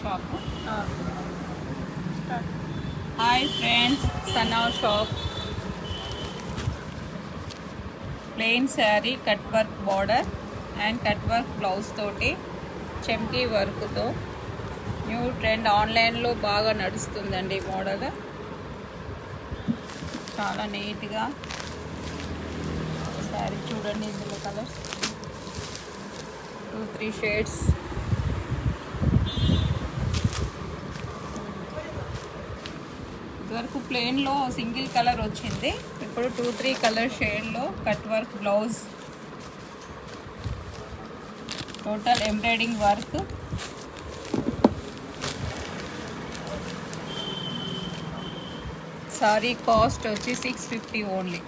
Shop. Hi friends, Sanna shop. Plain sari cut work border and cut work blouse తోటి చెమ్కీ వర్క్తో new trend, ఆన్లైన్లో బాగా నడుస్తుందండి ఈ మోడల్. చాలా నీట్గా శారీ చూడండి. ఇందులో కలర్స్ 2-3 షేడ్స్. ఇదివరకు ప్లెయిన్లో సింగిల్ కలర్ వచ్చింది, ఇప్పుడు 2-3 కలర్ షేడ్లో cut work blouse, total embroidering work. Sorry cost వచ్చి 650 ఓన్లీ.